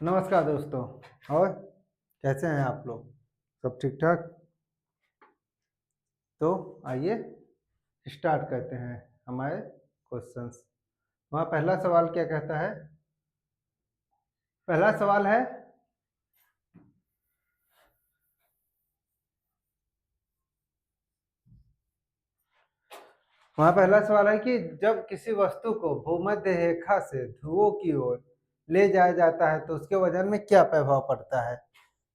नमस्कार दोस्तों। और कैसे हैं आप लोग? सब ठीक ठाक? तो आइए स्टार्ट करते हैं हमारे क्वेश्चंस। वहाँ पहला सवाल क्या कहता है? पहला सवाल है, वहाँ पहला सवाल है कि जब किसी वस्तु को भूमध्य रेखा से ध्रुवों की ओर ले जाया जाता है तो उसके वजन में क्या प्रभाव पड़ता है?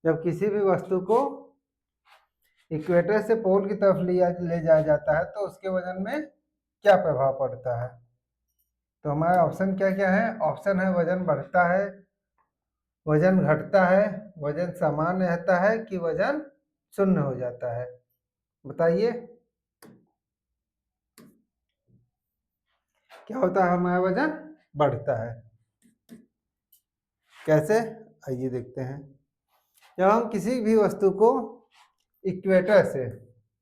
जब किसी भी वस्तु को इक्वेटर से पोल की तरफ ले जाया जाता है तो उसके वजन में क्या प्रभाव पड़ता है? तो हमारा ऑप्शन क्या क्या है? ऑप्शन है वजन बढ़ता है, वजन घटता है, वजन समान रहता है कि वजन शून्य हो जाता है। बताइए क्या होता है? हमारा वजन बढ़ता है। कैसे? आइए देखते हैं। जब हम किसी भी वस्तु को इक्वेटर से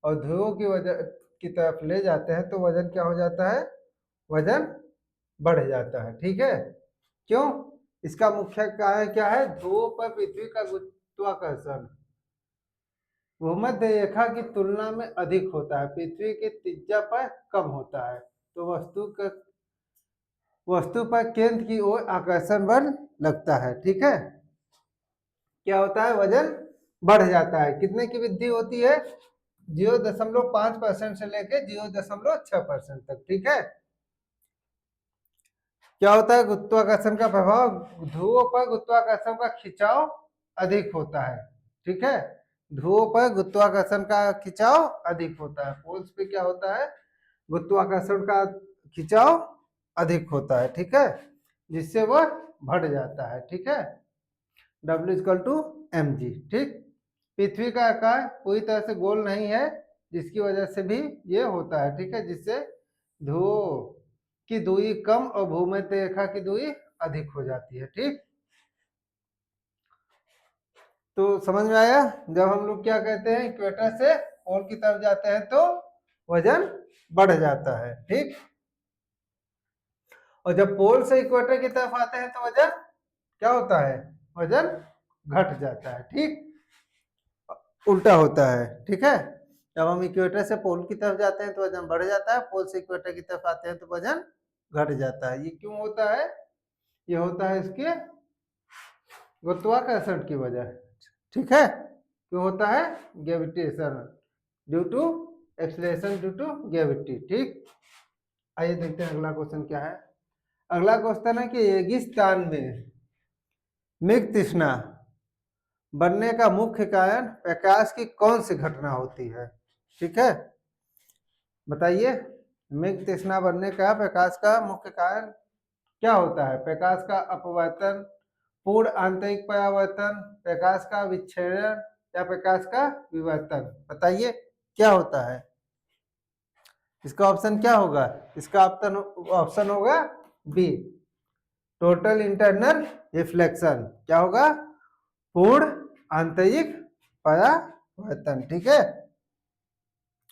और ध्रुवों की वजह की तरफ ले जाते हैं तो वजन क्या हो जाता है? वजन बढ़ जाता है। ठीक है, क्यों? इसका मुख्य कारण क्या है? ध्रुवों पर पृथ्वी का गुरुत्वाकर्षण भूमध्य रेखा की तुलना में अधिक होता है, पृथ्वी की त्रिज्या पर कम होता है, तो वस्तु पर केंद्र की ओर आकर्षण बल लगता है। ठीक है, क्या होता है? वजन बढ़ जाता है। कितने की वृद्धि होती है? 0.5% से लेकर 0.6% तक। ठीक है, क्या होता है? गुरुत्वाकर्षण का प्रभाव, ध्रुवों पर गुरुत्वाकर्षण का खिंचाव अधिक होता है। ठीक है, ध्रुवों पर गुरुत्वाकर्षण का खिंचाव अधिक होता है। पोल्स पे क्या होता है? गुरुत्वाकर्षण का खिंचाव अधिक होता है। ठीक है, जिससे वह बढ़ जाता है। ठीक है, W=mg। ठीक, पृथ्वी का आकार पूरी तरह से गोल नहीं है, जिसकी वजह से भी ये होता है। ठीक है, जिससे ध्रुवों की दूरी कम और भूमध्य रेखा की दूरी अधिक हो जाती है। ठीक, तो समझ में आया? जब हम लोग क्या कहते हैं, इक्वेटर से पोल की तरफ जाते हैं तो वजन बढ़ जाता है। ठीक, और जब पोल से इक्वेटर की तरफ आते हैं तो वजन क्या होता है? वजन घट जाता है। ठीक, उल्टा होता है। ठीक है, जब हम इक्वेटर से पोल की तरफ जाते हैं तो वजन बढ़ जाता है, पोल से इक्वेटर की तरफ आते हैं तो वजन घट जाता है। ये क्यों होता है? ये होता है इसके गुरुत्वाकर्षण की वजह। ठीक है, क्यों होता है? Gravitation, due to acceleration due to gravity. ठीक, आइए देखते हैं अगला क्वेश्चन क्या है। अगला क्वेश्चन है कि रेगिस्तान में मृगतृष्णा बनने का मुख्य कारण प्रकाश की कौन सी घटना होती है? ठीक है, बताइए, मृगतृष्णा बनने का प्रकाश का मुख्य कारण क्या होता है? प्रकाश का अपवर्तन, पूर्ण आंतरिक परावर्तन, प्रकाश का विच्छेदन या प्रकाश का विवर्तन? बताइए क्या होता है? इसका ऑप्शन क्या होगा? इसका ऑप्शन होगा बी, टोटल इंटरनल रिफ्लेक्शन। क्या होगा? पूर्ण आंतरिक परावर्तन। ठीक है,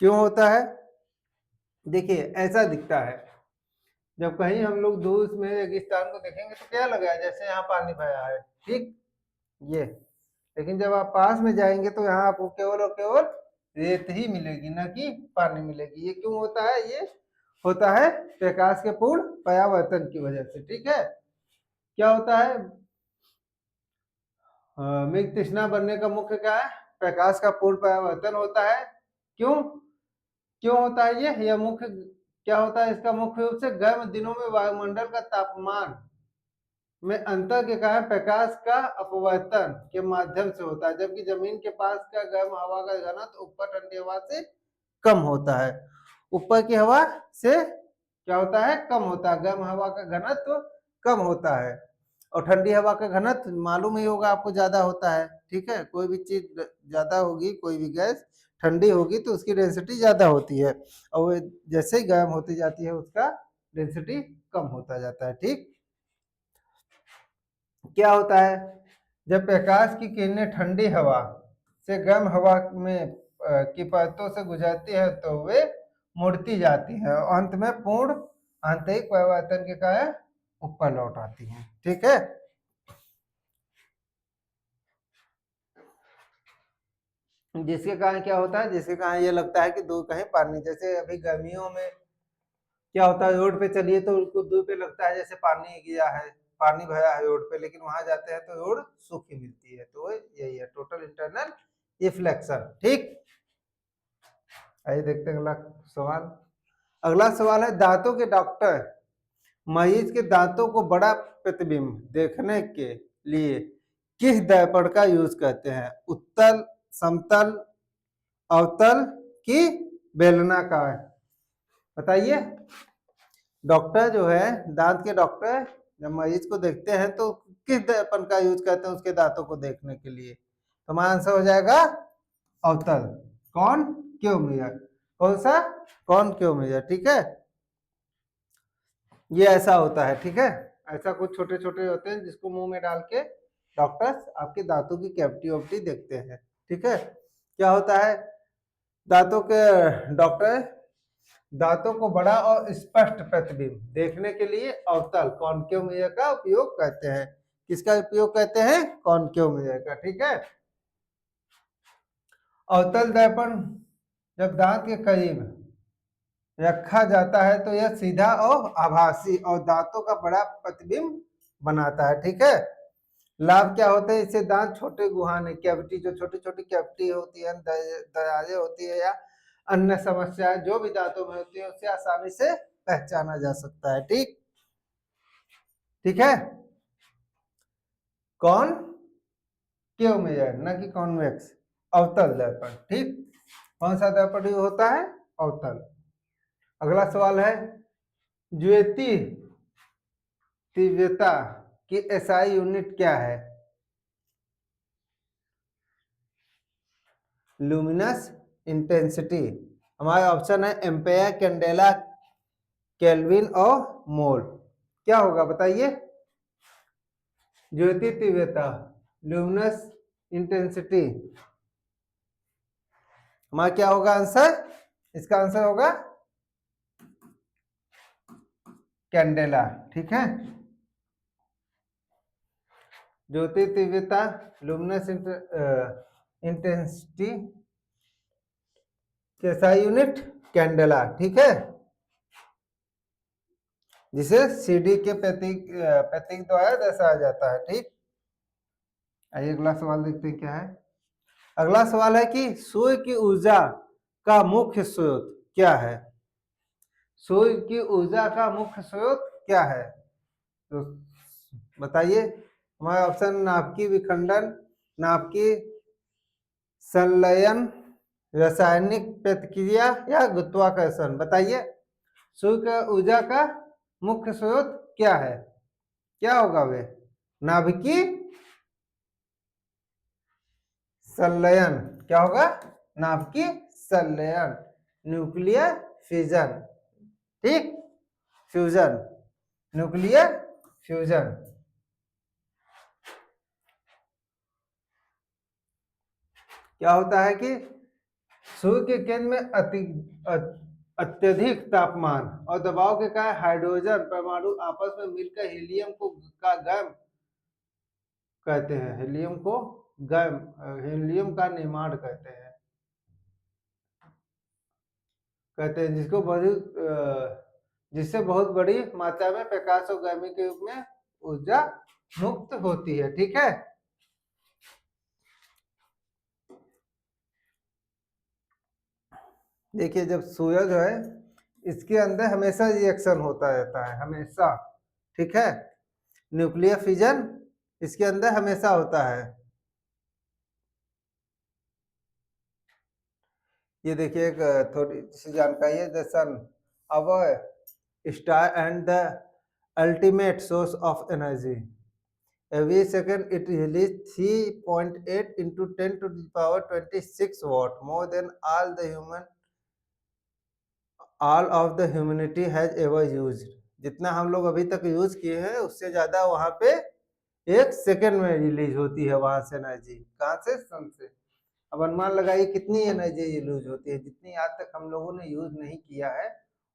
क्यों होता है? देखिए, ऐसा दिखता है, जब कहीं हम लोग दूर में रेगिस्तान को देखेंगे तो क्या लगा है? जैसे यहाँ पानी भरा है। ठीक, ये, लेकिन जब आप पास में जाएंगे तो यहाँ आपको केवल और केवल रेत ही मिलेगी, ना कि पानी मिलेगी। ये क्यों होता है? ये होता है प्रकाश के पूर्ण परावर्तन की वजह से। ठीक है, क्या होता है? मृग तृष्णा बनने का मुख्य क्या है? प्रकाश का पूर्ण परावर्तन होता है। क्यों क्यों होता है यह मुख्य क्या होता है? इसका मुख्य रूप से गर्म दिनों में वायुमंडल का तापमान में अंतर के कारण प्रकाश का अपवर्तन के माध्यम से होता है, जबकि जमीन के पास का गर्म हवा का घनत्व ऊपर ठंडी हवा से कम होता है। ऊपर की हवा से क्या होता है? कम होता है। गर्म हवा का घनत्व कम होता है और ठंडी हवा का घनत्व मालूम ही होगा आपको, ज्यादा होता है। ठीक है, कोई भी चीज ज्यादा होगी, कोई भी गैस ठंडी होगी तो उसकी डेंसिटी ज्यादा होती है, और जैसे ही गर्म होती जाती है उसका डेंसिटी कम होता जाता है। ठीक, क्या होता है? जब प्रकाश की किरणें ठंडी हवा से गर्म हवा में की परतों से गुजरती है तो वे मुड़ती जाती है और अंत में पूर्ण आंतरिक परिवर्तन के कारण ऊपर लौट आती हैं। ठीक है, जिसके कारण क्या होता है, जिसके कारण ये लगता है कि दूर कहीं पानी, जैसे अभी गर्मियों में क्या होता है, रोड पे चलिए तो उनको दूर पे लगता है जैसे पानी गिरा है, पानी भरा है रोड पे, लेकिन वहां जाते हैं तो रोड सूखी मिलती है। तो यही है टोटल इंटरनल रिफ्लेक्शन। ठीक, आइए देखते हैं अगला सवाल। अगला सवाल है, दांतों के डॉक्टर मरीज के दांतों को बड़ा प्रतिबिंब देखने के लिए किस दर्पण का यूज करते हैं? उत्तल, समतल, अवतल की बेलनाकार? बताइए। डॉक्टर जो है, दांत के डॉक्टर जब मरीज को देखते हैं तो किस दर्पण का यूज करते हैं उसके दांतों को देखने के लिए? तो हमारा आंसर हो जाएगा अवतल। कौन क्यों मिरर? कौन सा? कौन क्यों मिरर। ठीक है, ये ऐसा होता है। ठीक है, ऐसा कुछ छोटे छोटे होते हैं जिसको मुंह में डाल के डॉक्टर्स आपके दांतों की कैविटी वैविटी देखते हैं। ठीक है, क्या होता है, दांतों के डॉक्टर दांतों को बड़ा और स्पष्ट प्रतिबिंब देखने के लिए अवतल कॉनकेव मिरर का उपयोग करते हैं। किसका उपयोग करते हैं? कॉनकेव मिरर का। ठीक है, अवतल दर्पण जब दांत के करीब रखा जाता है तो यह सीधा और आभासी और दांतों का बड़ा प्रतिबिंब बनाता है। ठीक है, लाभ क्या होते हैं, इससे दांत छोटे गुहाने कैविटी, जो छोटी छोटी कैविटी होती है, दरारें होती है या अन्य समस्याएं जो भी दांतों में होती है, उससे आसानी से पहचाना जा सकता है। ठीक, ठीक है, कौन क्यों मिरर, न कि कॉन्वेक्स, अवतल दर्पण। ठीक, कौन सा दर्पण होता है? अवतल। अगला सवाल है, ज्योति तीव्रता की एसआई यूनिट क्या है? Luminous intensity. हमारा ऑप्शन है एम्पेयर, कैंडेला, केल्विन और मोल। क्या होगा बताइए? ज्योति तीव्रता, लुमिनस इंटेंसिटी, हमारा क्या होगा आंसर? इसका आंसर होगा कैंडेला। ठीक है, ज्योति तीव्रता, लुमिनस इंटेंसिटी, कैसा यूनिट? कैंडेला। ठीक है, जिसे सीडी के प्रतीक द्वारा दर्शाया जाता है। ठीक, आइए अगला सवाल देखते हैं क्या है। अगला सवाल है कि सूर्य की ऊर्जा का मुख्य स्रोत क्या है? सूर्य की ऊर्जा का मुख्य स्रोत क्या है? तो बताइए। हमारा ऑप्शन नाभिकीय विखंडन, नाभिकीय संलयन, रासायनिक प्रतिक्रिया या गुरुत्वाकर्षण। बताइए, सूर्य का ऊर्जा का मुख्य स्रोत क्या है? क्या होगा वे? नाभिकीय संलयन। क्या होगा? नाभिकीय संलयन, न्यूक्लियर फ्यूजन। ठीक, फ्यूजन, न्यूक्लियर फ्यूजन। क्या होता है कि सूर्य के केंद्र में अत्यधिक तापमान और दबाव के कारण हाइड्रोजन परमाणु आपस में मिलकर हीलियम को का गर्म कहते हैं, हीलियम को गर्म, हीलियम का निर्माण कहते हैं, जिसको जिससे बहुत बड़ी मात्रा में प्रकाश और गर्मी के रूप में ऊर्जा मुक्त होती है। ठीक है, देखिए जब सूरज है इसके अंदर हमेशा रिएक्शन होता रहता है, हमेशा। ठीक है, न्यूक्लियर फिजन इसके अंदर हमेशा होता है। ये देखिए एक थोड़ी सी जानकारी है, the sun our star and the ultimate source of energy. Every second it releases 3.8 into 10 to the power 26 watt, more than all of the humanity has ever used। जितना हम लोग अभी तक यूज किए हैं उससे ज्यादा वहां पे एक सेकंड में रिलीज होती है वहां से एनर्जी। कहां से? सन से। अब अनुमान लगाइए कितनी एनर्जी यूज होती है, जितनी आज तक हम लोगों ने यूज नहीं किया है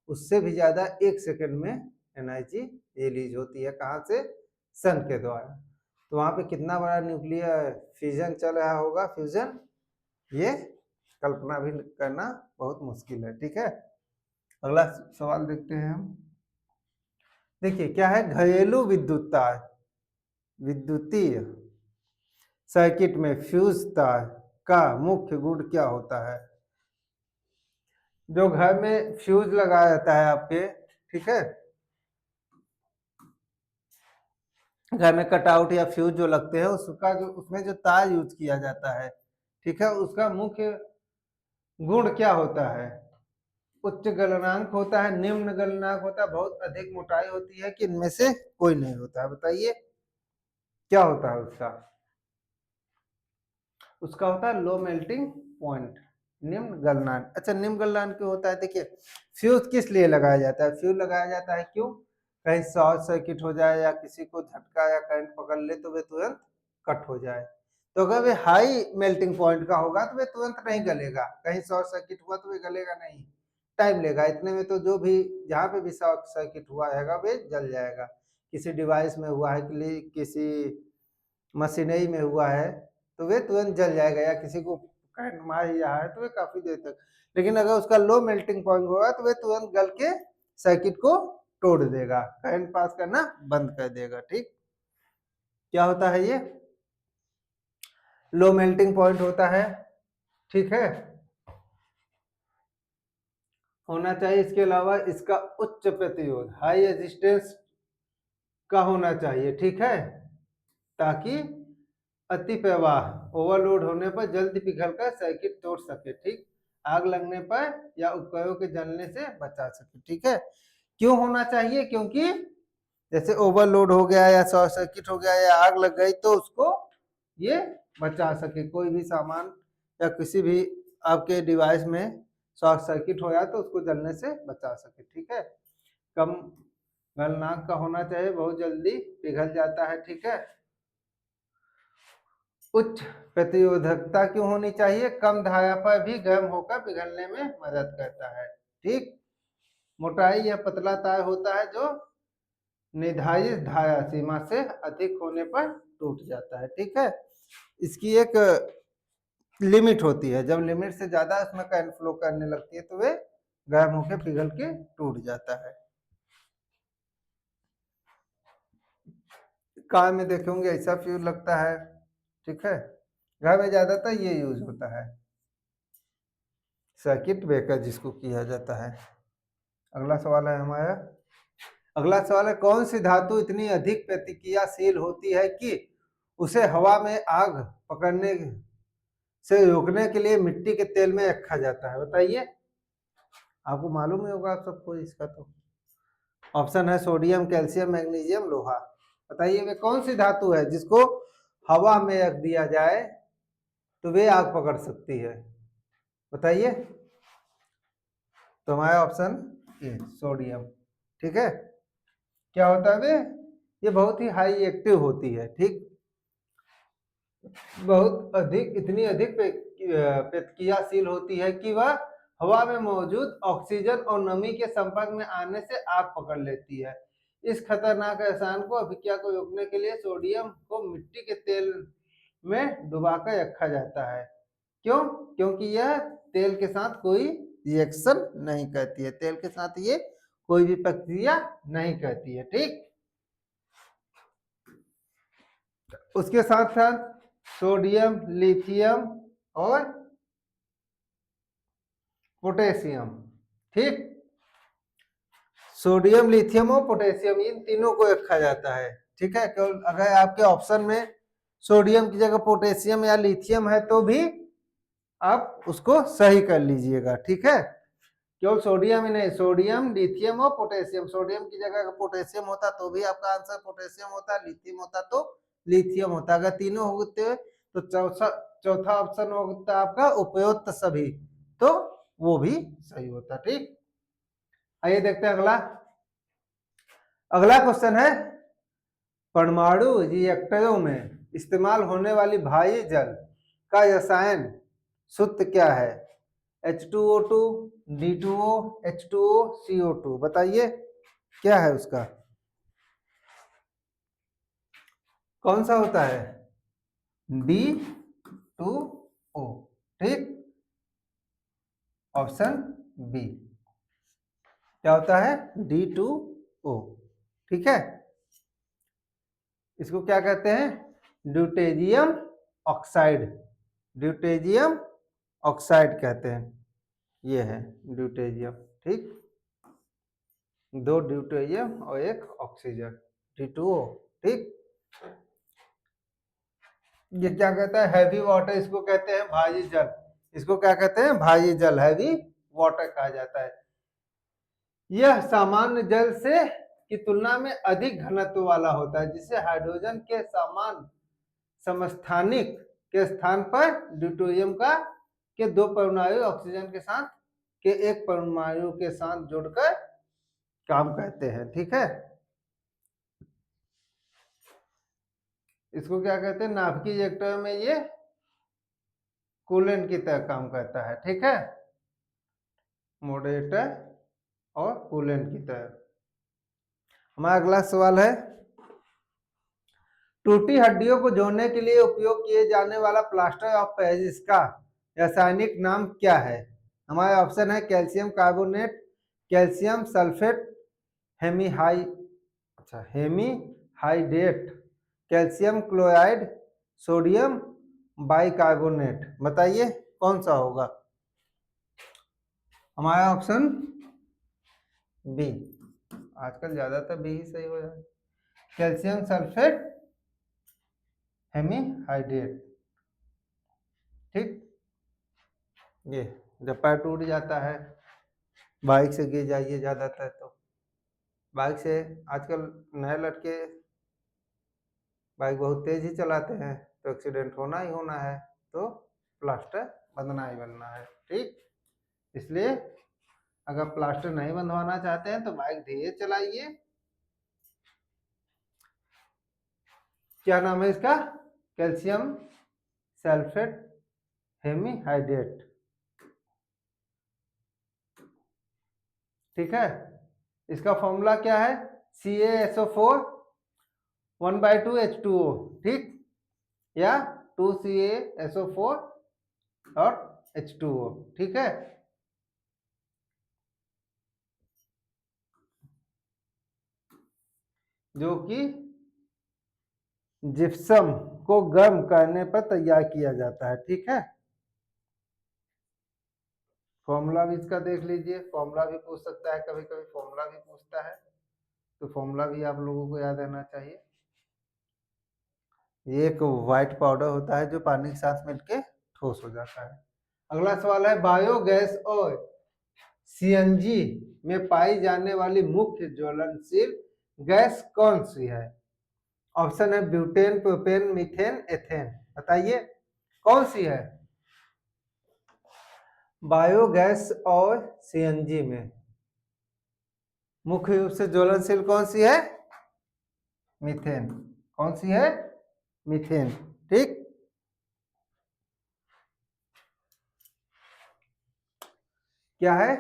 उससे भी ज्यादा एक सेकंड में एनर्जी रिलीज होती है। कहां से? सन के द्वारा। तो वहां पे कितना बड़ा न्यूक्लियर फ्यूजन चल रहा होगा, फ्यूजन, ये कल्पना भी करना बहुत मुश्किल है। ठीक है, अगला सवाल देखते हैं हम। देखिए क्या है, घरेलू विद्युतीय सर्किट में फ्यूज तार का मुख्य गुण क्या होता है। जो घर में फ्यूज लगाया जाता है आपके, ठीक है, घर में कटआउट या फ्यूज जो लगते हैं उसका जो उसमें जो तार यूज किया जाता है, ठीक है, उसका मुख्य गुण क्या होता है। उच्च गलनांक होता है, निम्न गलनांक होता है, बहुत अधिक मोटाई होती है, कि इनमें से कोई नहीं होता है। बताइए क्या होता है उसका। उसका होता है लो मेल्टिंग पॉइंट, निम्न गलनांक। अच्छा, निम्न गलनांक क्यों होता है। देखिए फ्यूज किस लिए लगाया जाता है, फ्यूज लगाया जाता है क्यों, कहीं शॉर्ट सर्किट हो जाए या किसी को झटका या करंट पकड़ ले तो वे तुरंत कट हो जाए। तो अगर वे हाई मेल्टिंग पॉइंट का होगा तो वे तुरंत नहीं गलेगा, कहीं शॉर्ट सर्किट हुआ तो वे गलेगा नहीं, टाइम लेगा। इतने में तो जो भी जहाँ पे भी शॉर्ट सर्किट हुआ है वे जल जाएगा। किसी डिवाइस में हुआ है, किसी मशीनरी में हुआ है तो वे तुरंत जल जाएगा, या किसी को करंट मार ही रहा है तो वे काफी देर तक। लेकिन अगर उसका लो मेल्टिंग पॉइंट होगा तो वे तुरंत गल के सर्किट को तोड़ देगा, करंट पास करना बंद कर देगा। ठीक, क्या होता है ये, लो मेल्टिंग पॉइंट होता है। ठीक है, होना चाहिए। इसके अलावा इसका उच्च प्रतिरोध, हाई रेजिस्टेंस का होना चाहिए। ठीक है, ताकि अति प्रवाह, ओवरलोड होने पर जल्दी पिघलकर सर्किट तोड़ सके। ठीक, आग लगने पर या उपकरणों के जलने से बचा सके। ठीक है, क्यों होना चाहिए, क्योंकि जैसे ओवरलोड हो गया या शॉर्ट सर्किट हो गया या आग लग गई तो उसको ये बचा सके। कोई भी सामान या किसी भी आपके डिवाइस में शॉर्ट सर्किट हो जाए तो उसको जलने से बचा सके। ठीक है, कम गलनांक का होना चाहिए, बहुत जल्दी पिघल जाता है। ठीक है, उच्च प्रतिरोधकता क्यों होनी चाहिए, कम धारा पर भी गर्म होकर पिघलने में मदद करता है। ठीक, मोटाई या पतला तार होता है जो निर्धारित धारा सीमा से अधिक होने पर टूट जाता है। ठीक है, इसकी एक लिमिट होती है, जब लिमिट से ज्यादा उसमें करंट फ्लो करने लगती है तो वे गर्म होकर पिघल के टूट जाता है। कार में देखे होंगे ऐसा फ्यूज लगता है। ठीक है, घर में ज्यादातर ये यूज होता है, सर्किट ब्रेकर जिसको किया जाता है। अगला सवाल है हमारा, अगला सवाल है, कौन सी धातु इतनी अधिक प्रतिक्रियाशील होती है कि उसे हवा में आग पकड़ने से रोकने के लिए मिट्टी के तेल में रखा जाता है। बताइए, आपको मालूम ही होगा आप सबको इसका। तो ऑप्शन है सोडियम, कैल्शियम, मैग्नीशियम, लोहा। बताइए वे कौन सी धातु है जिसको हवा में रख दिया जाए तो वे आग पकड़ सकती है। बताइए, तो हमारा ऑप्शन ए सोडियम। ठीक है, क्या होता है वे, ये बहुत ही हाई एक्टिव होती है। ठीक, बहुत अधिक, इतनी अधिक प्रतिक्रियाशील होती है कि वह हवा में मौजूद ऑक्सीजन और नमी के संपर्क में आने से आग पकड़ लेती है। इस खतरनाक रसायन को, अभिक्रिया को रोकने के लिए सोडियम को मिट्टी के तेल में डुबाकर रखा जाता है। क्यों, क्योंकि यह तेल के साथ कोई रिएक्शन नहीं करती है, तेल के साथ ये कोई भी प्रक्रिया नहीं करती है। ठीक, उसके साथ साथ सोडियम, लिथियम और पोटेशियम। ठीक, सोडियम, लिथियम और पोटेशियम, इन तीनों को रखा जाता है। ठीक है, केवल अगर आपके ऑप्शन में सोडियम की जगह पोटेशियम या लिथियम है तो भी आप उसको सही कर लीजिएगा। ठीक है, केवल सोडियम ही नहीं, सोडियम, लिथियम और पोटेशियम, सोडियम की जगह अगर पोटेशियम होता तो भी आपका आंसर पोटेशियम होता, लिथियम होता तो लिथियम होता। अगर तीनों होते तो चौथा ऑप्शन होता आपका उपयुक्त सभी, तो वो भी सही होता। ठीक, आइए देखते हैं अगला। अगला क्वेश्चन है, परमाणु रिएक्टरों में इस्तेमाल होने वाली भारी जल का रसायन सूत्र क्या है। H2O2, D2O, H2O, CO2। बताइए क्या है उसका, कौन सा होता है, D2O। ठीक, ऑप्शन बी क्या होता है, D2O। ठीक है, इसको क्या कहते हैं, ड्यूटेरियम ऑक्साइड, ड्यूटेरियम ऑक्साइड कहते हैं। ये है ड्यूटेरियम। ठीक, 2 ड्यूटेरियम और 1 ऑक्सीजन, D2O। ठीक, ये क्या कहता है, हैवी वाटर, इसको कहते हैं भारी जल। इसको क्या कहते हैं, भारी जल, हैवी वाटर कहा जाता है। यह सामान्य जल से की तुलना में अधिक घनत्व वाला होता है, जिसे हाइड्रोजन के समान समस्थानिक के स्थान पर ड्यूटेरियम का के 2 परमाणु ऑक्सीजन के साथ के 1 परमाणु के साथ जोड़कर काम करते हैं। ठीक है, इसको क्या कहते हैं, नाभिकीय रिएक्टर में ये कूलेंट की तरह काम करता है। ठीक है, मॉडरेटर और कूलेंट की तरह। हमारा अगला सवाल है, टूटी हड्डियों को जोड़ने के लिए उपयोग किए जाने वाला प्लास्टर ऑफ पेरिस का रासायनिक नाम क्या है। हमारे ऑप्शन है calcium carbonate, calcium sulphate, hemihydrate, calcium chloride, sodium bicarbonate. बताइए कौन सा होगा। हमारा ऑप्शन बी, आजकल ज्यादातर बी ही सही हो जाए, कैल्शियम सल्फेट हेमीहाइड्रेट। ठीक, ये जब पैर टूट जाता है, बाइक से गिर जाइए ज्यादातर, तो बाइक से आजकल नए लड़के बाइक बहुत तेज ही चलाते हैं, तो एक्सीडेंट होना ही होना है, तो प्लास्टर बंधना ही बनना है। ठीक, इसलिए अगर प्लास्टर नहीं बंधवाना चाहते हैं तो बाइक धीरे चलाइए। क्या नाम है इसका, कैल्शियम सल्फेट हेमीहाइड्रेट। ठीक है, इसका फॉर्मूला क्या है, CaSO4 1/2H2O। ठीक, या 2CaSO4 और H2O। ठीक है, जो कि जिप्सम को गर्म करने पर तैयार किया जाता है। ठीक है, फॉर्मूला भी इसका देख लीजिए, फॉर्मूला भी पूछ सकता है, कभी कभी फॉर्मूला भी पूछता है, तो फॉर्मूला भी आप लोगों को याद रहना चाहिए। ये एक व्हाइट पाउडर होता है जो पानी के साथ मिलके ठोस हो जाता है। अगला सवाल है, बायोगैस और CNG में पाई जाने वाली मुख्य ज्वलनशील गैस कौन सी है। ऑप्शन है ब्यूटेन, प्रोपेन, मीथेन, एथेन। बताइए कौन सी है। बायोगैस और CNG में मुख्य रूप से ज्वलनशील कौन सी है, मीथेन। कौन सी है, मीथेन। ठीक, क्या है,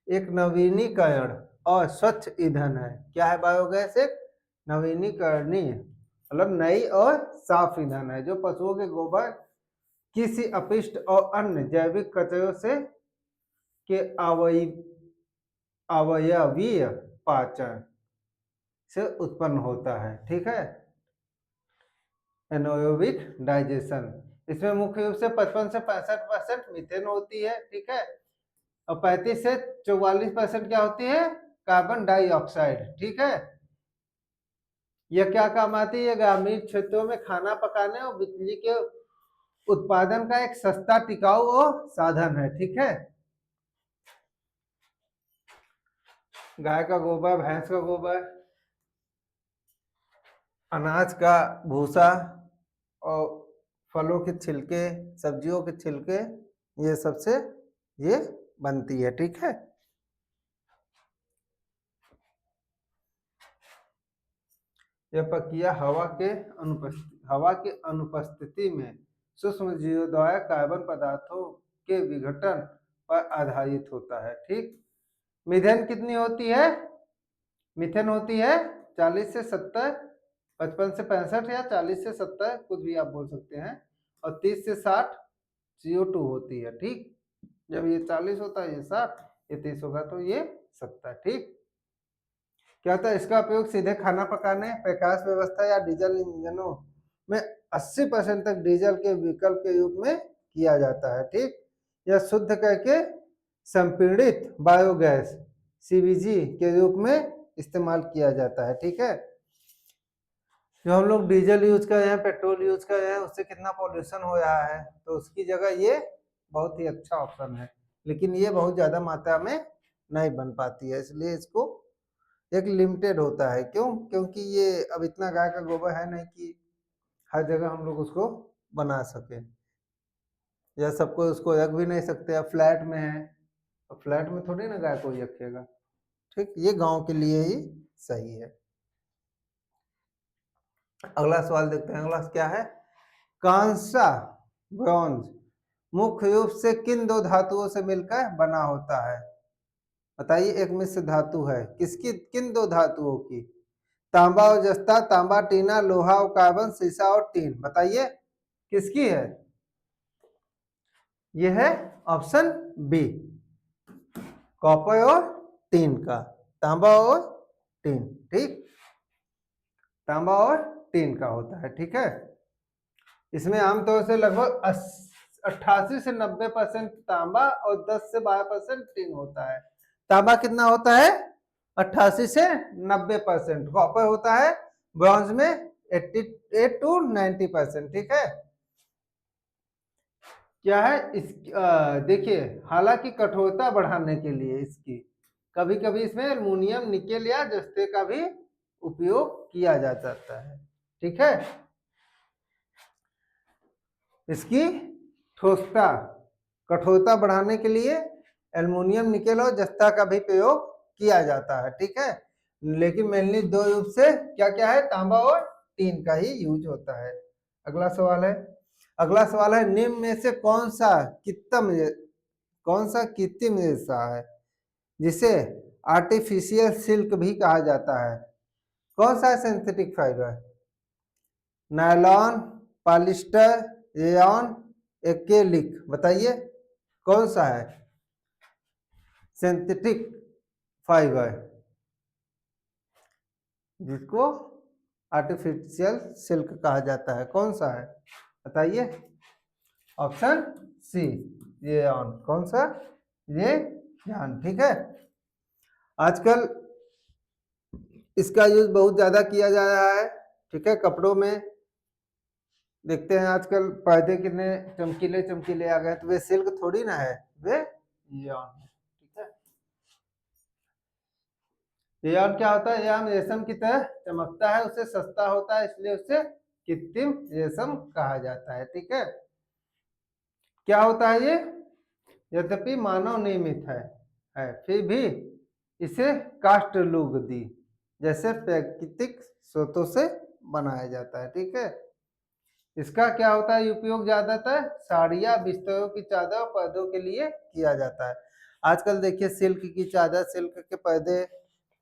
एक नवीनीकरण और स्वच्छ ईंधन है। क्या है, बायोगैस एक नवीनीकरणीय मतलब नई और साफ ईंधन है, जो पशुओं के गोबर, किसी अपशिष्ट और अन्य जैविक कचरों से के अवयवीय पाचन से उत्पन्न होता है। ठीक है, एनारोबिक डाइजेशन। इसमें मुख्य रूप से 55 से 65% मीथेन होती है। ठीक है, और 35 से 44% क्या होती है, कार्बन डाइऑक्साइड। ठीक है, यह क्या काम आती है, ग्रामीण क्षेत्रों में खाना पकाने और बिजली के उत्पादन का एक सस्ता, टिकाऊ और साधन है। ठीक है, गाय का गोबर, भैंस का गोबर, अनाज का भूसा और फलों के छिलके, सब्जियों के छिलके, ये सबसे ये बनती है। ठीक है, यह प्रक्रिया हवा के अनुपस्थिति में सूक्ष्म जीवों द्वारा कार्बन पदार्थों के विघटन पर आधारित होता है। ठीक, मीथेन कितनी होती है, मीथेन होती है 40 से 70, 55 से 65 या 40 से 70, कुछ भी आप बोल सकते हैं, और 30 से 60 CO2 होती है। ठीक, जब ये 40 होता है ये 60, ये 30 होगा तो ये 70। ठीक, क्या होता है इसका उपयोग सीधे खाना पकाने, प्रकाश व्यवस्था या डीजल इंजनों में 80% तक डीजल के विकल्प के रूप में किया जाता है। ठीक, यह शुद्ध करके संपीड़ित बायोगैस सीबीजी के रूप में इस्तेमाल किया जाता है। ठीक है, जो हम लोग डीजल यूज कर रहे हैं, पेट्रोल यूज कर रहे हैं, उससे कितना पॉल्यूशन हो रहा है, तो उसकी जगह ये बहुत ही अच्छा ऑप्शन है। लेकिन ये बहुत ज्यादा मात्रा में नहीं बन पाती है, इसलिए इसको एक लिमिटेड होता है। क्यों? क्योंकि ये अब इतना गाय का गोबर है नहीं कि हर जगह हम लोग उसको बना सके, या सबको उसको रख भी नहीं सकते। अब फ्लैट में है तो फ्लैट में थोड़ी ना गाय कोई रखेगा। ठीक, ये गांव के लिए ही सही है। अगला सवाल देखते हैं। अगला क्या है? कांसा ब्रॉन्ज मुख्य रूप से किन दो धातुओं से मिलकर बना होता है? बताइए, एक मिश्र धातु है, किसकी? किन दो धातुओं की? तांबा और जस्ता, तांबा टीना, लोहा और कार्बन, शीशा और टीन। बताइए किसकी है? यह है ऑप्शन बी, कॉपर और टीन का, तांबा और टीन। ठीक, तांबा और टीन का होता है। ठीक है, इसमें आमतौर से लगभग 88 से 90% तांबा और 10 से 12% टीन होता है। तांबा कितना होता है? 88 से 90%। कॉपर होता है ब्रॉन्ज में 88 to 90%। ठीक है, क्या है इस देखिए, हालांकि कठोरता बढ़ाने के लिए इसकी कभी कभी इसमें एल्युमिनियम, निकेल या जस्ते का भी उपयोग किया जा सकता है। ठीक है, इसकी ठोसता, कठोरता बढ़ाने के लिए एल्युमिनियम, निकेल और जस्ता का भी प्रयोग किया जाता है। ठीक है, लेकिन मेनली दो रूप से क्या क्या है? तांबा और टीन का ही यूज होता है। अगला सवाल है। अगला सवाल है, निम्न में से कौन सा कृत्रिम रेशा है जिसे आर्टिफिशियल सिल्क भी कहा जाता है? कौन सा synthetic fibre? Nylon, polyester, rayon, acrylic. बताइए कौन सा है सिंथेटिक फाइबर जिसको आर्टिफिशियल सिल्क कहा जाता है? कौन सा है? बताइए। Option C, rayon. कौन सा? रेयॉन। ठीक है, आजकल इसका यूज बहुत ज्यादा किया जा रहा है। ठीक है, कपड़ों में देखते हैं आजकल पर्दे कितने चमकीले चमकीले आ गए, तो वे सिल्क थोड़ी ना है, वे रेयॉन है। ठीक है, रेयॉन क्या होता है? रेयॉन रेशम की तरह चमकता है, उससे सस्ता होता है, इसलिए उसे कृत्रिम रेशम कहा जाता है। ठीक है, क्या होता है ये? यद्यपि मानव निर्मित है फिर भी इसे कास्ट लुक दी जैसे प्राकृतिक स्रोतों से बनाया जाता है। ठीक है, इसका क्या होता है उपयोग? ज्यादातर साड़ियाँ, बिस्तरों की चादर और पर्दों के लिए किया जाता है। आजकल देखिए, सिल्क की चादर, सिल्क के पर्दे,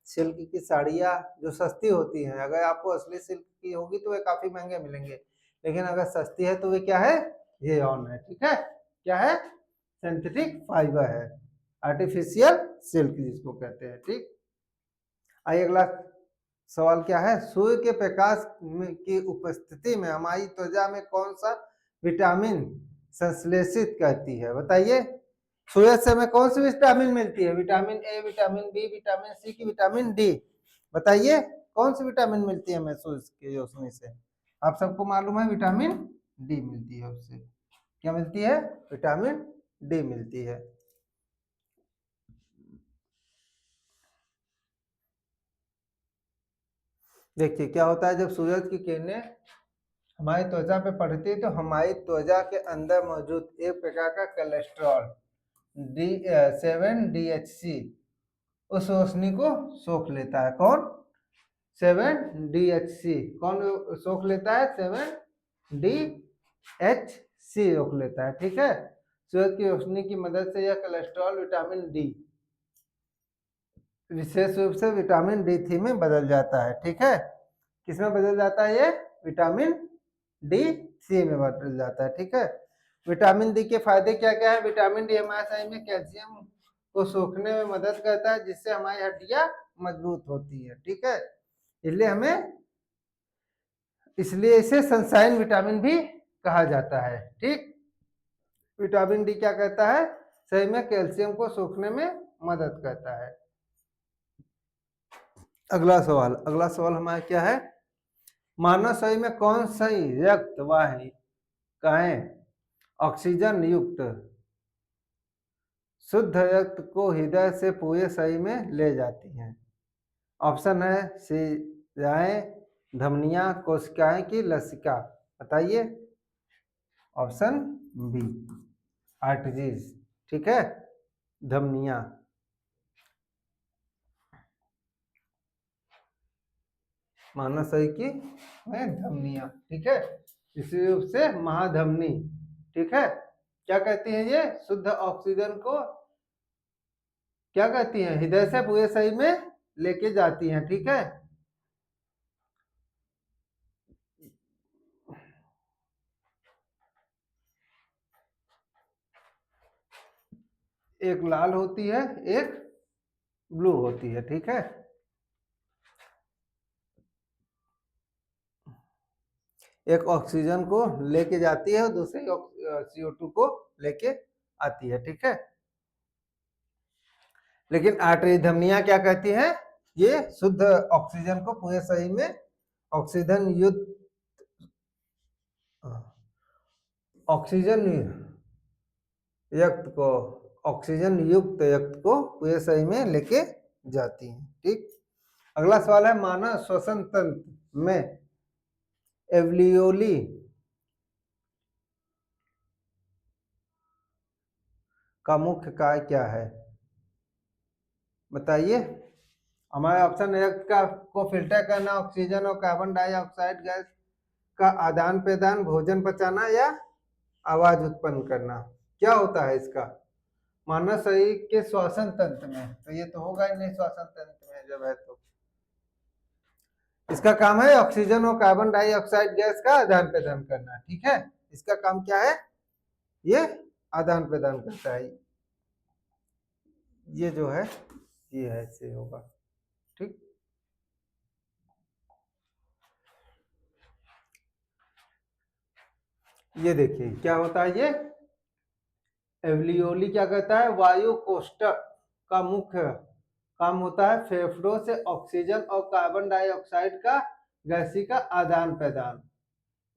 सिल्क की साड़ियाँ जो सस्ती होती हैं, अगर आपको असली सिल्क की होगी तो वे काफी महंगे मिलेंगे, लेकिन अगर सस्ती है तो वे क्या है? रेयॉन है। ठीक है, क्या है? सिंथेटिक फाइबर है, आर्टिफिशियल सिल्क जिसको कहते हैं। ठीक, आइए अगला सवाल क्या है? सूर्य के प्रकाश की उपस्थिति में हमारी त्वचा में कौन सा विटामिन संश्लेषित करती है? बताइए, सूर्य से हमें कौन सी विटामिन मिलती है? Vitamin A, vitamin B, vitamin C की विटामिन डी? बताइए कौन सी विटामिन मिलती है हमें सूर्य की रोशनी से? आप सबको मालूम है विटामिन डी मिलती है उससे। क्या मिलती है? विटामिन डी मिलती है। देखिए क्या होता है, जब सूरज की किरणें हमारी त्वचा पे पड़ती है तो हमारी त्वचा के अंदर मौजूद एक प्रकार का कोलेस्ट्रॉल D7DHC उस रोशनी को सोख लेता है। कौन? 7DHC। कौन सोख लेता है? 7DHC रोक लेता है। ठीक है, सूरज की रोशनी की मदद से यह कोलेस्ट्रॉल विटामिन डी विशेष रूप से विटामिन D3 में बदल जाता है। ठीक है, किसमें बदल जाता है? ये विटामिन D3 में बदल जाता है। ठीक है, विटामिन डी के फायदे क्या क्या है? विटामिन डी हमारे शरीर में कैल्शियम को सोखने में मदद करता है, जिससे हमारी हड्डियां मजबूत होती है। ठीक है, इसलिए इसे सनशाइन विटामिन भी कहा जाता है। ठीक, विटामिन डी क्या करता है? शरीर में कैल्शियम को सोखने में मदद करता है। अगला सवाल हमारा क्या है? मानव शरीर में कौन सी रक्त वाहिकाएं ऑक्सीजन युक्त शुद्ध रक्त को हृदय से पूरे शरीर में ले जाती हैं? ऑप्शन है शिराएं, धमनियां, कोशिकाएं की लसिका। बताइए। Option B arteries. ठीक है, धमनियां। मानव शरीर की में धमनियां। ठीक है, इसी रूप से महाधमनी। ठीक है, क्या कहती है? ये शुद्ध ऑक्सीजन को क्या कहती हैं? हृदय से पूरे शरीर में लेके जाती हैं। ठीक है, एक लाल होती है, एक ब्लू होती है। ठीक है, एक ऑक्सीजन को लेके जाती है और दूसरी CO2 को लेके आती है। ठीक है, लेकिन आर्टरी धमनियां क्या कहती हैं? ये शुद्ध ऑक्सीजन को पूरे शरीर में ऑक्सीजन युक्त ऑक्सीजन युक्त रक्त को पूरे शरीर में लेके जाती हैं। ठीक, अगला सवाल है, मानव श्वसन तंत्र में एल्वियोली का मुख्य कार्य क्या है? बताइए। हमारे ऑप्शन रक्त का को फिल्टर करना, ऑक्सीजन और कार्बन डाइऑक्साइड गैस का आदान प्रदान, भोजन पचाना या आवाज उत्पन्न करना। क्या होता है इसका? मानव शरीर के श्वसन तंत्र में, तो ये तो होगा ही नहीं श्वसन तंत्र में जब है तो। इसका काम है ऑक्सीजन और कार्बन डाइऑक्साइड गैस का आदान प्रदान करना। ठीक है, इसका काम क्या है? ये आदान प्रदान करता है। ये जो है ये ऐसे होगा। ठीक, ये देखिए क्या होता है। ये एल्वियोली क्या कहता है? वायु कोष्ठक का मुख्य काम होता है फेफड़ों से ऑक्सीजन और कार्बन डाइऑक्साइड का गैसीय का आदान प्रदान,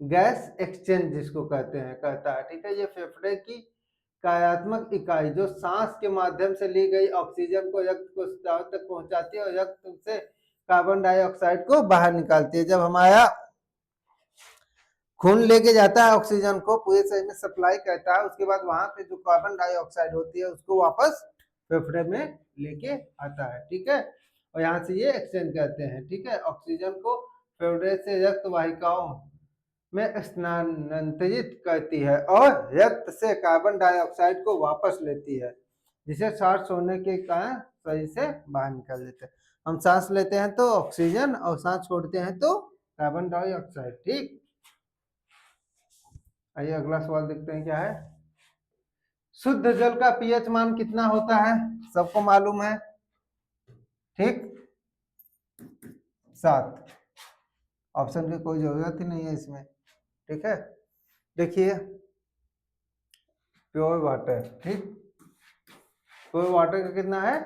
गैस एक्सचेंज जिसको कहते हैं, कहता है। ठीक है, ये फेफड़े की कार्यात्मक इकाई जो सांस के माध्यम से ली गई ऑक्सीजन को रक्त कोशिकाओं तक पहुंचाती है और रक्त से कार्बन डाइऑक्साइड को बाहर निकालती है। जब हमारा खून लेके जाता है ऑक्सीजन को पूरे शरीर में सप्लाई करता है, उसके बाद वहां से जो कार्बन डाइऑक्साइड होती है उसको वापस फेफड़े में लेके आता है। ठीक है, और यहाँ से ये एक्सचेंज करते हैं। ठीक है, ऑक्सीजन को फेफड़े से रक्त वाहिकाओं में स्थानांतरित करती है और रक्त से कार्बन डाइऑक्साइड को वापस लेती है, जिसे सांस होने के कारण शरीर से बाहर निकाल देते हैं। हम सांस लेते हैं तो ऑक्सीजन और सांस छोड़ते हैं तो कार्बन डाइऑक्साइड। ठीक, आइए अगला सवाल देखते हैं क्या है। शुद्ध जल का पीएच मान कितना होता है? सबको मालूम है। ठीक, 7। ऑप्शन की कोई जरूरत ही नहीं है इसमें। ठीक है, देखिए प्योर वाटर। ठीक, प्योर वाटर का कितना है?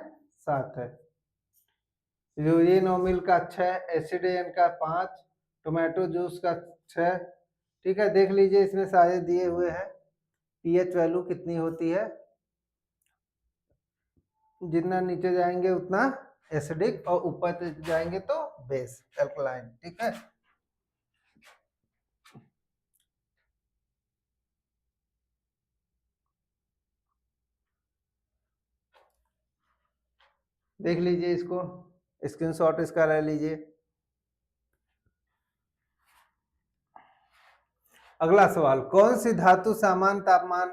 7 है। यूरिन और मिल्क का 6, एसिड का 5, टोमेटो जूस का 6। ठीक है, देख लीजिए इसमें सारे दिए हुए हैं। पीएच वैल्यू कितनी होती है? जितना नीचे जाएंगे उतना एसिडिक और ऊपर जाएंगे तो बेस एल्कलाइन। ठीक है, देख लीजिए इसको, स्क्रीनशॉट इसका ले लीजिए। अगला सवाल, कौन सी धातु सामान्य तापमान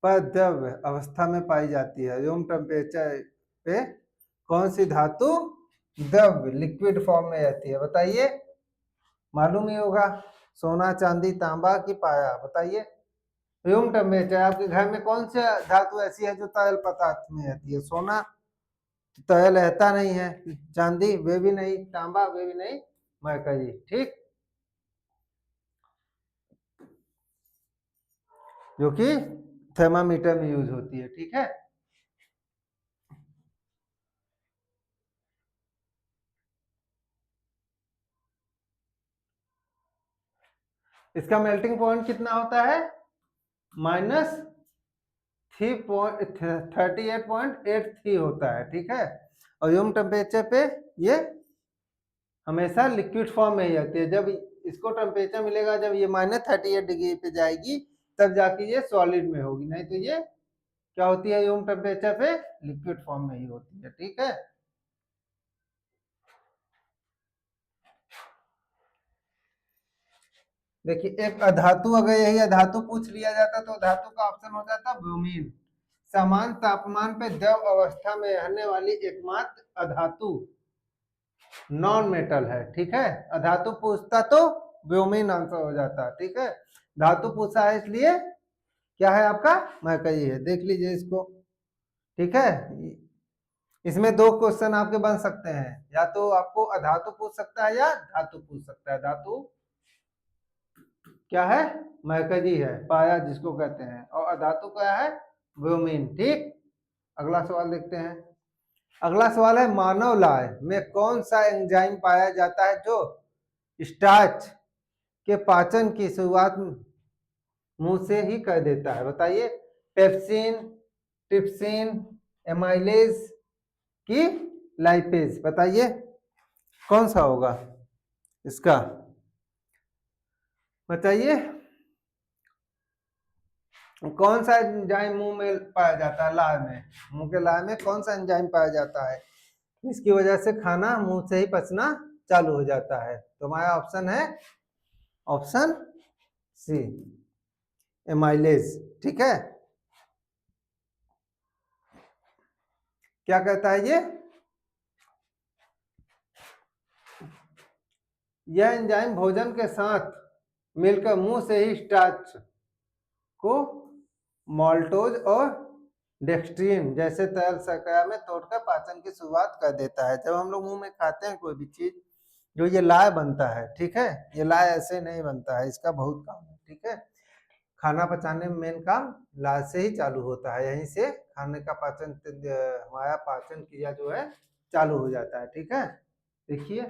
पर द्रव्य अवस्था में पाई जाती है? रूम टेम्परेचर पे कौन सी धातु द्रव्य लिक्विड फॉर्म में रहती है? बताइए, मालूम ही होगा। सोना, चांदी, तांबा की पाया? बताइए। रूम टेम्परेचर, आपके घर में कौन सी धातु ऐसी है जो तरल पदार्थ में रहती है? सोना तो तरल रहता नहीं है, चांदी वे भी नहीं, तांबा वे भी नहीं, मरकरी। ठीक, जो कि थर्मामीटर में यूज होती है। ठीक है, इसका मेल्टिंग पॉइंट कितना होता है? -38.83 होता है। ठीक है, और रूम टेम्परेचर पे ये हमेशा लिक्विड फॉर्म में ही रहती है। जब इसको टेम्परेचर मिलेगा जब ये -38 डिग्री पे जाएगी, तब जाके ये सॉलिड में होगी, नहीं तो ये क्या होती है रूम टेम्परेचर पे? लिक्विड फॉर्म में ही होती है। ठीक है, देखिए एक अधातु, अगर यही अधातु पूछ लिया जाता तो धातु का ऑप्शन हो जाता ब्रोमीन। समान तापमान पे द्रव अवस्था में रहने वाली एकमात्र अधातु नॉन मेटल है। ठीक है, अधातु पूछता तो ब्रोमीन आंसर हो जाता। ठीक है, धातु पूछा है इसलिए क्या है आपका? मरकरी है। देख लीजिए इसको। ठीक है, इसमें दो क्वेश्चन आपके बन सकते हैं, या तो आपको अधातु पूछ सकता है या धातु पूछ सकता है। धातु क्या है? मरकरी है, पाया जिसको कहते हैं, और अधातु क्या है? ब्रोमीन। ठीक, अगला सवाल देखते हैं। अगला सवाल है, मानव लार में कौन सा एंजाइम पाया जाता है जो स्टार्च के पाचन की शुरुआत मुंह से ही कर देता है? बताइए, पेप्सिन, ट्रिप्सिन, एमाइलेज की लाइपेज? बताइए कौन सा होगा इसका? बताइए कौन सा एंजाइम मुंह में पाया जाता है? लार में, मुंह के लार में कौन सा एंजाइम पाया जाता है इसकी वजह से खाना मुंह से ही पचना चालू हो जाता है? तो हमारा ऑप्शन है ऑप्शन सी, एमाइलेज। ठीक है, क्या कहता है ये? यह एंजाइम भोजन के साथ मिलकर मुंह से ही स्टार्च को माल्टोज और डेक्सट्रीन जैसे तरल शर्करा में तोड़कर पाचन की शुरुआत कर देता है। जब हम लोग मुंह में खाते हैं कोई भी चीज, जो ये लाय बनता है, ठीक है, ये लाय ऐसे नहीं बनता है, इसका बहुत काम है। ठीक है, खाना पचाने में मेन काम लार से ही चालू होता है, यहीं से खाने का पाचन, हमारा पाचन क्रिया जो है चालू हो जाता है। ठीक है, देखिए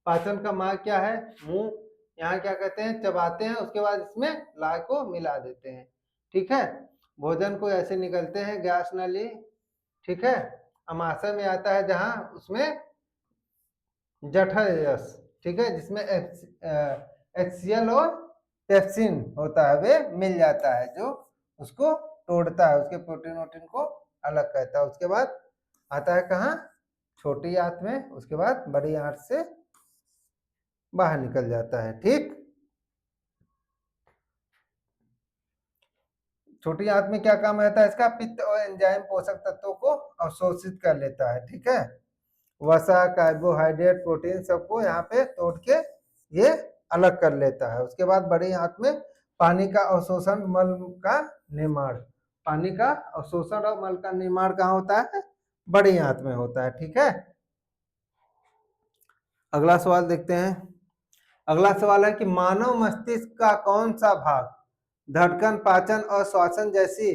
पाचन का मार्ग क्या है? मुंह, यहाँ क्या कहते हैं? चबाते हैं, उसके बाद इसमें लार को मिला देते हैं। ठीक है, भोजन को ऐसे निकलते हैं गैस नली। ठीक है, अमाशय में आता है जहां उसमें जठर रस, ठीक है, जिसमें HCl और पेप्सिन होता है, वे मिल जाता है, जो उसको तोड़ता है, उसके प्रोटीन वोटीन को अलग करता है। उसके बाद आता है कहाँ? छोटी आंत में, उसके बाद बड़ी आंत से बाहर निकल जाता है। ठीक, छोटी आंत में क्या काम रहता है इसका? पित्त और एंजाइम पोषक तत्वों को अवशोषित कर लेता है। ठीक है, वसा, कार्बोहाइड्रेट, प्रोटीन सबको यहाँ पे तोड़ के ये अलग कर लेता है। उसके बाद बड़ी आंत में पानी का अवशोषण, मल का निर्माण, पानी का अवशोषण और मल का निर्माण कहाँ होता है? बड़ी आंत में होता है। ठीक है, अगला सवाल देखते हैं। अगला सवाल है कि मानव मस्तिष्क का कौन सा भाग धड़कन, पाचन और श्वसन जैसी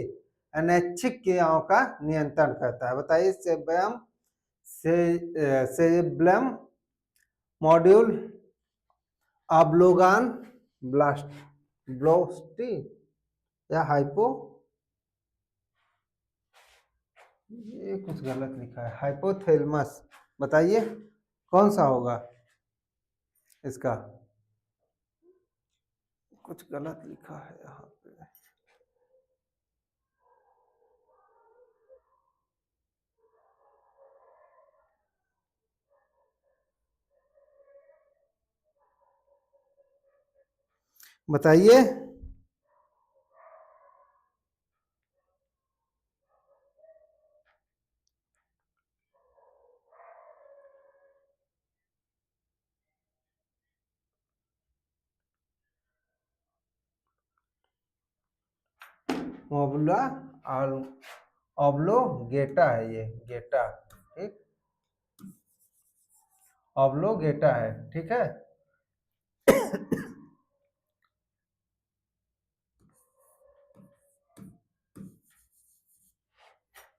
अनैच्छिक क्रियाओं का नियंत्रण करता है? बताइए, सेरेब्रम, सेरेब्रम, मॉड्यूल, ऑब्लोंग, ब्लोस्टी या हाइपो, ये कुछ गलत लिखा है, हाइपोथैलेमस? बताइए कौन सा होगा इसका? कुछ गलत लिखा है यहाँ पे। बताइए, मोबुला ऑब्लोगेटा है ये, गेटा, ठीक, ऑब्लोगेटा है, ठीक है।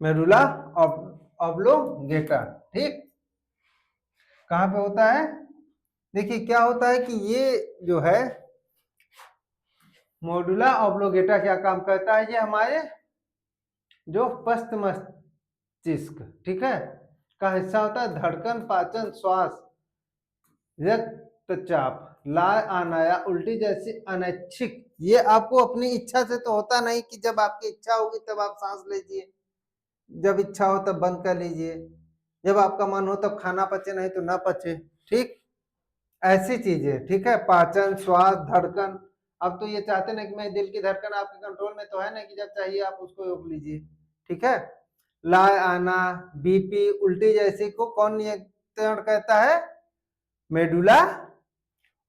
मेडुला ऑब्लोगेटा, ठीक। कहाँ पे होता है? देखिए क्या होता है कि ये जो है मोडुला ऑब्लोगेटा क्या काम करता है, ये हमारे जो पश्च मस्तिष्क, ठीक है, का हिस्सा होता है। धड़कन, पाचन, श्वास, रक्तचाप, लाल आना या उल्टी जैसी अनैच्छिक, ये आपको अपनी इच्छा से तो होता नहीं कि जब आपकी इच्छा होगी तब आप सांस लीजिए, जब इच्छा हो तब बंद कर लीजिए, जब आपका मन हो तब खाना पचे, नहीं तो ना पचे, ठीक, ऐसी चीजें, ठीक है। पाचन, श्वास, धड़कन, अब तो ये चाहते ना कि मैं दिल की धड़कन आपके कंट्रोल में तो है ना कि जब चाहिए आप उसको रोक लीजिए, ठीक है। लाल आना, बीपी, उल्टी जैसी को कौन नियंत्रण कहता है? मेडुला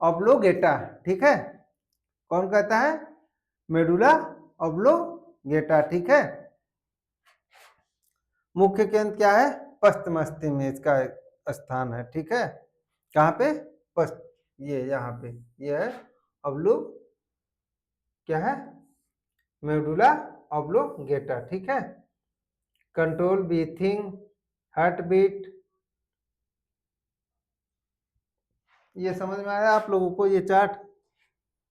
ऑब्लोगेटा, ठीक है। कौन कहता है? मेडुला ऑब्लोगेटा, ठीक है। मुख्य केंद्र क्या है? पश्च मस्तिष्क में इसका स्थान है, ठीक है। कहाँ पे? पश्च, ये यहाँ पे, ये है ऑब्लो, क्या है? मेडुला ऑब्लोगेटा, ठीक है। कंट्रोल ब्रीथिंग, हार्ट बीट, ये समझ में आया आप लोगों को? ये चार्ट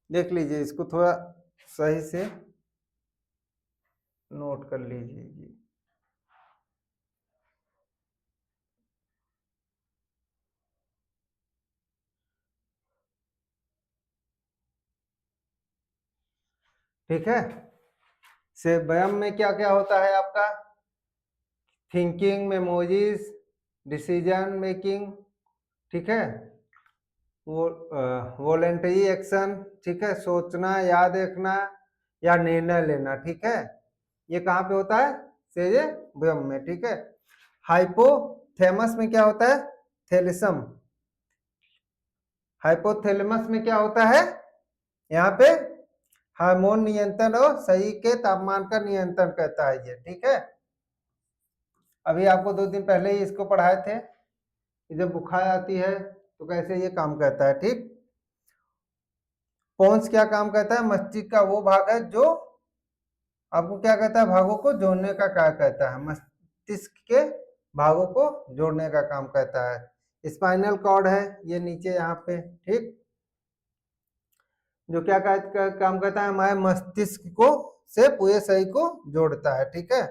देख लीजिए, इसको थोड़ा सही से नोट कर लीजिए जी। ठीक है। से व्यायाम में क्या क्या होता है आपका? थिंकिंग, मेमोरीज, डिसीजन मेकिंग, ठीक है। वो वॉलेंटरी एक्शन, ठीक है, सोचना, याद रखना या निर्णय लेना, ठीक है। ये कहाँ पे होता है? सेरेब्रम में, ठीक है। हाइपोथैलमस में क्या होता है? थैलेसम। हाइपोथैलेमस में क्या होता है? यहाँ पे हार्मोन नियंत्रण और शरीर के तापमान का नियंत्रण करता है ये, ठीक है। अभी आपको 2 दिन पहले ही इसको पढ़ाए थे कि जब बुखार आती है तो कैसे ये काम करता है, ठीक। पोन्स क्या काम करता है? मस्तिष्क का वो भाग है जो आपको क्या कहता है? भागों को जोड़ने का कार्य करता है, मस्तिष्क के भागों को जोड़ने का काम करता है। स्पाइनल कॉर्ड है ये नीचे यहाँ पे, ठीक, जो क्या काम करता है? हमारे मस्तिष्क को से पूरे शरीर को जोड़ता है, ठीक है।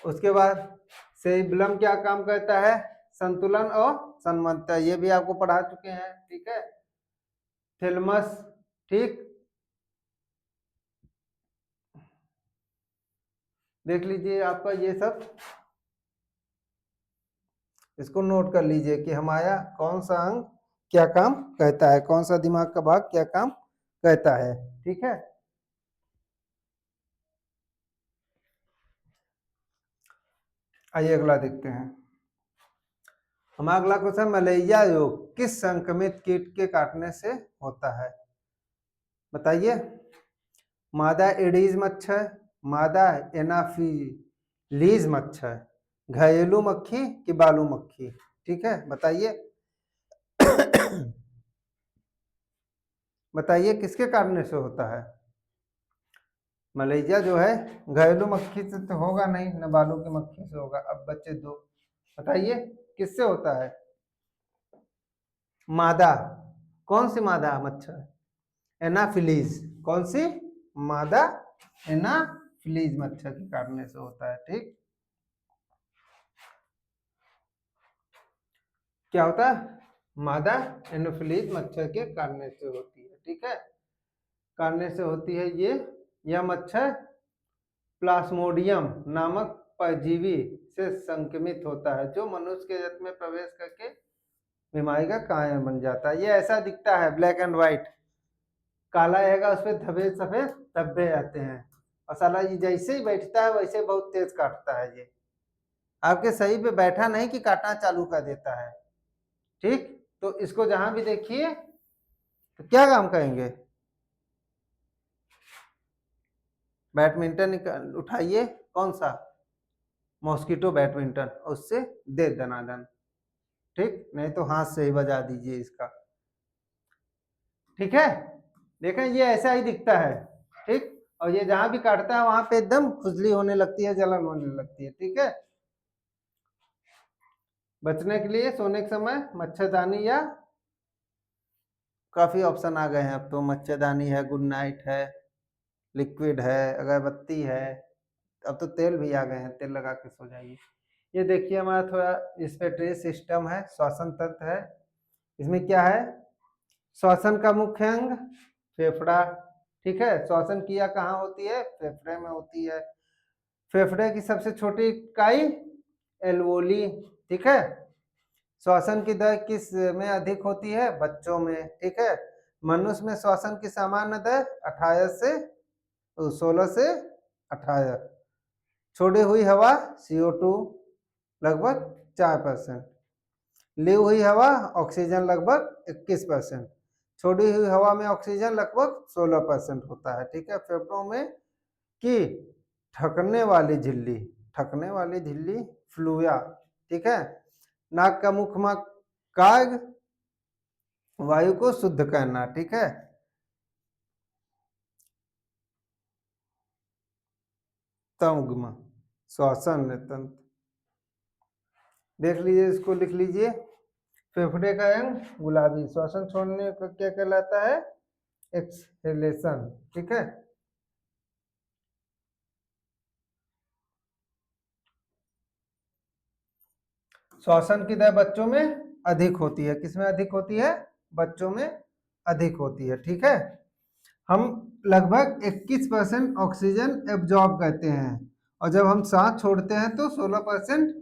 उसके बाद सेरिबेलम क्या काम करता है? संतुलन और संबंधता, ये भी आपको पढ़ा चुके हैं, ठीक है। थैलेमस, ठीक, देख लीजिए आपका ये सब, इसको नोट कर लीजिए कि हमारा कौन सा अंग क्या काम करता है, कौन सा दिमाग का भाग क्या काम करता है, ठीक है। आइए अगला देखते हैं। हमारा अगला क्वेश्चन, मलेरिया रोग किस संक्रमित कीट के काटने से होता है? बताइए। मादा एडीज मच्छर, मादा एनाफिलीज मच्छर, घरेलू मक्खी कि बालू मक्खी, ठीक है, बताइए। बताइए किसके काटने से होता है? मलेरिया जो है घरेलू मक्खी से तो होगा नहीं, न बालू की मक्खी से होगा। अब बच्चे दो, बताइए किससे होता है? मादा, कौन सी मादा मच्छर? एनाफिलीज, कौन सी? मादा एनाफिलीज मच्छर के काटने से होता है, ठीक। क्या होता है? मादा एनाफिलीज मच्छर के काटने से होती है, ठीक है। काटने से होती है ये। यह मच्छर प्लाज्मोडियम नामक परजीवी से संक्रमित होता है जो मनुष्य के रक्त में प्रवेश करके बीमारी का कारण बन जाता है। ये ऐसा दिखता है, ब्लैक एंड व्हाइट, काला रहेगा, उस पर धब्बे सफेद धब्बे आते हैं, और साला ये जैसे ही बैठता है वैसे बहुत तेज काटता है। ये आपके शरीर पे बैठा नहीं कि काटना चालू कर देता है, ठीक। तो इसको जहां भी देखिए तो क्या काम करेंगे? बैडमिंटन उठाइए, कौन सा, मॉस्किटो बैडमिंटन, उससे दे दनादन, ठीक, नहीं तो हाथ से ही बजा दीजिए इसका, ठीक है। देखें ये ऐसा ही दिखता है, ठीक, और ये जहां भी काटता है वहां पे एकदम खुजली होने लगती है, जलन होने लगती है, ठीक है। बचने के लिए सोने के समय मच्छरदानी, या काफी ऑप्शन आ गए हैं अब तो, मच्छरदानी है, गुड नाइट है, लिक्विड है, अगरबत्ती है, अब तो तेल भी आ गए हैं, तेल लगा के सो जाइए। ये देखिए हमारा थोड़ा इस पे ट्री सिस्टम है, श्वसन तंत्र है, इसमें क्या है, श्वसन का मुख्य अंग फेफड़ा, ठीक है, श्वसन क्रिया कहाँ होती है, फेफड़े में होती है। फेफड़े की सबसे छोटी इकाई एल्वोली, ठीक है। श्वसन की दर किस में अधिक होती है, बच्चों में, ठीक है। मनुष्य में श्वसन की सामान्य दर 16 से 18, छोड़ी हुई हवा CO2 लगभग 4%, ली हुई हवा ऑक्सीजन लगभग 21%, छोड़ी हुई हवा में ऑक्सीजन लगभग 16% होता है, ठीक है। फेफड़ों में की ठकने वाली झिल्ली फ्लूया, ठीक है। नाक का मुख्य कार्य वायु को शुद्ध करना, ठीक है। तंग्म श्वसन तंत्र, देख लीजिए, इसको लिख लीजिए, फेफड़े का रंग गुलाबी, श्वसन छोड़ने का क्या कहलाता है, एक्सहेलेशन, ठीक है। श्वसन की दर बच्चों में अधिक होती है, किसमें अधिक होती है, बच्चों में अधिक होती है, ठीक है। हम लगभग 21% ऑक्सीजन एब्जॉर्ब करते हैं, और जब हम सांस छोड़ते हैं तो 16%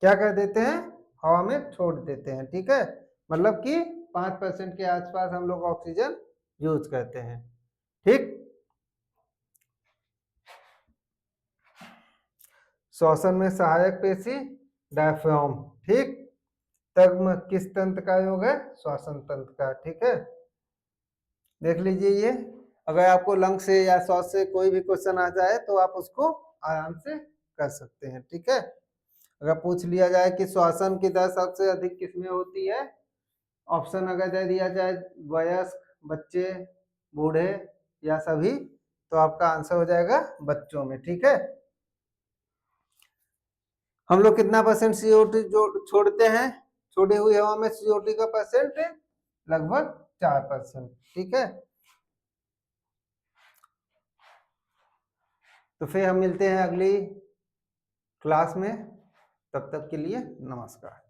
क्या कर देते हैं, हवा में छोड़ देते हैं, ठीक है। मतलब कि 5% के आसपास हम लोग ऑक्सीजन यूज करते हैं, ठीक। श्वसन में सहायक पेशी डायफ्राम, ठीक। तग्म किस तंत्र का योग है, श्वसन तंत्र का, ठीक है। देख लीजिए ये, अगर आपको लंग से या श्वास से कोई भी क्वेश्चन आ जाए तो आप उसको आराम से कर सकते हैं, ठीक है। अगर पूछ लिया जाए कि श्वसन की दर सबसे अधिक किसमें होती है, ऑप्शन अगर दे दिया जाए वयस्क, बच्चे, बूढ़े या सभी, तो आपका आंसर हो जाएगा बच्चों में, ठीक है। हम लोग कितना परसेंट CO2 जो छोड़ते हैं, छोड़ी हुई हवा में CO2 का परसेंट लगभग 4%, ठीक है। तो फिर हम मिलते हैं अगली क्लास में, तब तक के लिए नमस्कार।